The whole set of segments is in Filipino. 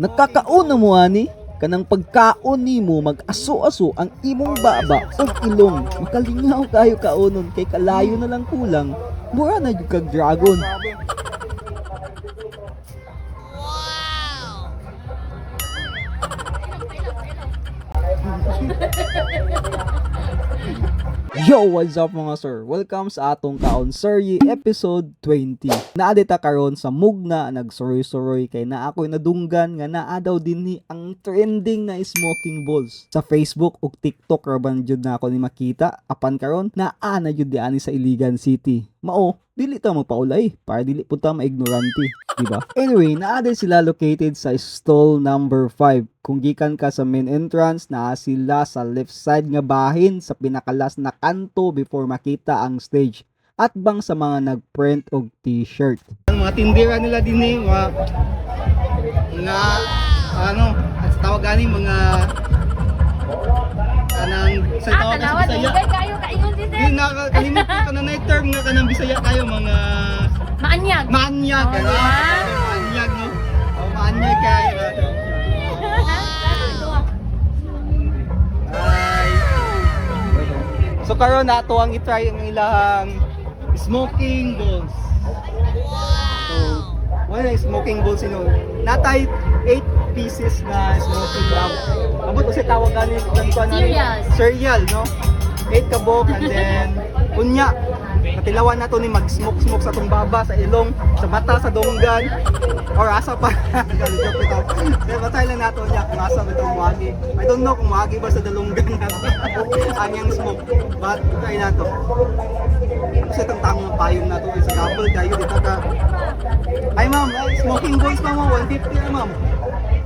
Nakakauna mo ani kanang pagkaon nimo mag-aso-aso ang imong baba ug ilong. Makalingaw kayo kaonon kay kalayo na lang kulang. Mura na jud kag dragon. Yo, what's up mga sir? Welcome sa atong kaon Surye episode 20. Naadita karon sa mugna nagsuroy-suroy kay naa ako'y nadunggan nga naa daw dinhi ang trending na smoking balls sa Facebook ug TikTok raban jud na ako ni makita. Apan karon naa na jud diani sa Iligan City. Mao, dili ta magpaulay para dili pud ta maignorante, di ba? Anyway, naa din sila located sa stall number 5. Kung gikan ka sa main entrance, naa sila sa left side nga bahin sa pinakalas na kanto before makita ang stage. At bang sa mga nagprint og t-shirt. Ang mga tindera nila dinhi mga ano, at tawag gani mga kanang sa tawag sa Bisaya. Kayo kaingon din. Di nakakalimot ko na term nga kanang Bisaya kayo mga Maanyag. maanyag. Oh, Ano? yeah. Maanyag no. O maanyag kayo. Ay. So karon nato ang i-try ang ilang smoking balls. So, wala yung smoking balls natay 8 pieces na smoking wrap. Abot ko sa tawag gani cereal, no? 8 kabok and then unya katilawan na to ni mag-smoke sa tong baba, sa ilong, sa mata, sa donggan or asa pa. Joke ito. Kaya batay lang nato niya kung asa ba itong muagi. I don't know kung muagi ba sa dalunggan nato. Anyang smoke. But try na to. Kasi itong tamang payong na to sa couple kayo dito ka. Ay ma'am, smoking balls pa mo, 150 na ma'am.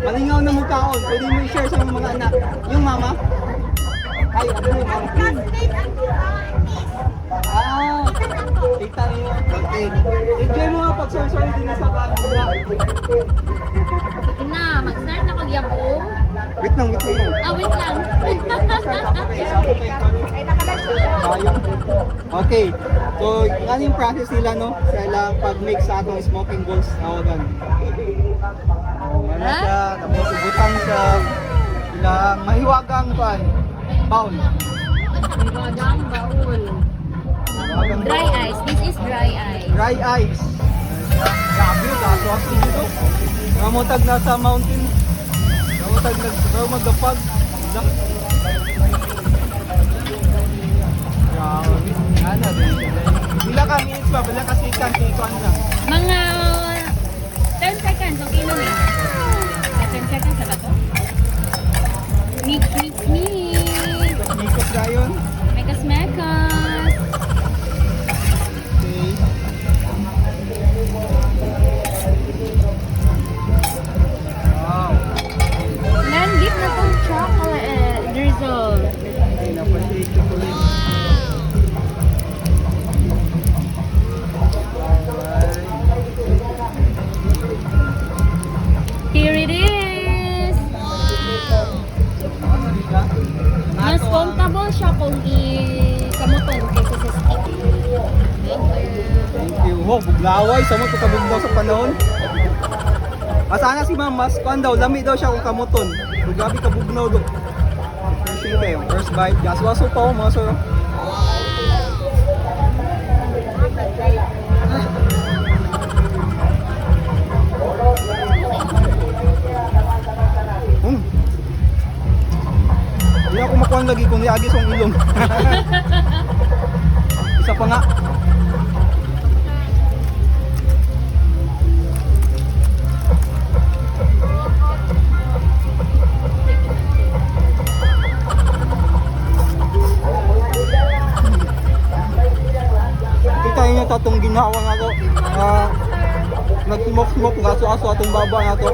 Malingaw na mong kaon. Pwede mo i-share sa mga anak. Yung mama. Ay, ano yung mama? Kita niyo. Okay. Enjoy mo nga pag-sorry din sa kanila. Na, mag-start na kag yabong. Wait lang. Wait lang. Okay. So, ano yung process nila, no? Sila pag-mix sa atong smoking balls. Tawagan. Ano siya? Tapos ibutang sa ilang mahiwagang pan. Bowl. Magang baul. Dry ice. This is dry ice. Dry ice. Grabe, gaswas dito. Namutag na sa mountain. Namutag na magdapag. Grabe. Ano din. Bila ka minutes ba? Bila ka sikan. Sikan na. Mga 10 seconds. Okay lang eh. 10 seconds na ba to? Mix. Mikot ka yun. Mekas. Okay. Wow. Then, give na tong chocolate drizzle. Ay, napasig chocolate. Here it is! Mas comfortable siya kung i-kamuton kaysa sa stick. Thank you. Oh, buglaway. Samot ko kabugnaw sa panahon. Asana si ma'am, mas kuan daw, lami daw siya kung kamuton. Grabe kabugnaw do. First kayo, first bite. Gaswaso pa mga sir. Hindi ako makuha lagi kung niagis ang ilong. Isa pa nga. Kita niyo tatong ginawa nga ko. Nag-smoke gaso-aso atong baba na to.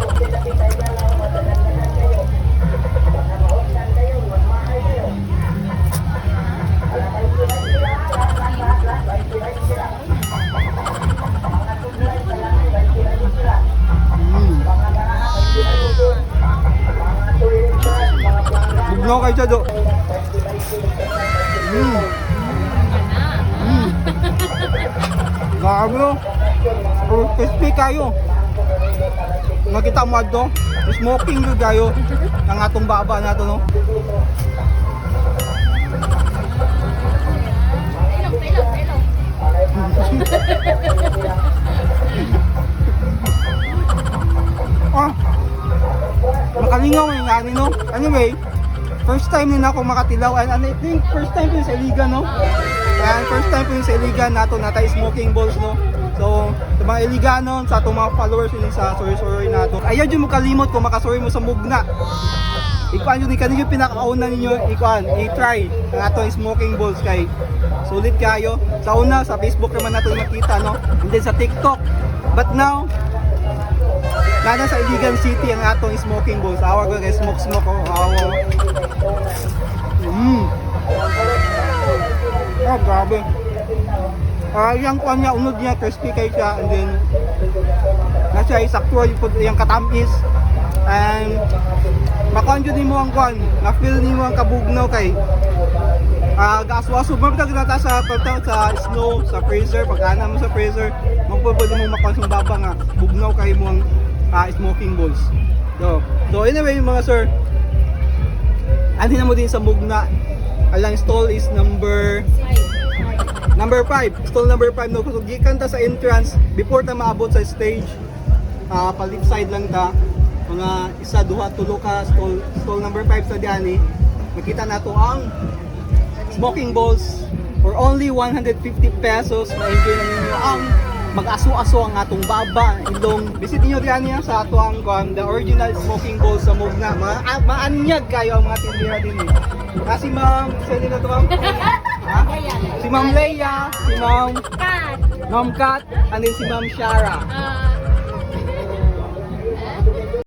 Bugnaw kayo siya do. Gago. Crispy kayo. Nakita mo adto? Smoking ko gayo. Ang atong baba na to, no? Ilong. Ah, makalingaw yung ngani, no? Anyway, first time din ako makatilaw and I think first time din sa Iligan, no? And first time po yung sa Iligan nato natay smoking balls, no? So, sa mga Iliganon, sa atong mga followers yun sa sorry nato. Ayaw dyan mo kalimot kung makasuri mo sa mugna. Ikuan yun, kanina yung pinakauna ninyo, i-try ang atong smoking balls kay sulit kayo. Sa una, sa Facebook naman nato makita, no? And then sa TikTok. But now, nana sa Iligan City ang atong smoking balls. Awa ko kay smoke, oh, awa. Oh, grabe. Yung kuan niya, unod niya, crispy kay siya, and then nasa isakto yung katamis. And makuan dyan mo ang kuan, na-feel mo ang kabugnaw kay gaaswaso, mabitag nata sa snow, sa freezer, pagkana mo sa freezer, magpapwede mo makuan sa baba nga, bugnaw kay mo ang smoking balls. So anyway mga sir, ano na mo din sa mugna, alang stall is number 5, stall number 5, no? So gikan ta sa entrance before ta maabot sa stage, palit side lang ta, mga isa, duha, tulo ka stall number 5 sa diani, makita nato ang smoking balls for only 150 pesos. Ma-enjoy na ninyo ang mag-aso-aso ang atong baba, ilong. Visit niyo diyan sa ato ang the original smoking balls sa Mugna. Maanyag kayo ang mga tindera din eh. Kasi ma'am, sino na to ma'am? Ha? Si Ma'am Leia, si Ma'am Kat. Kat, and then si Ma'am Shara.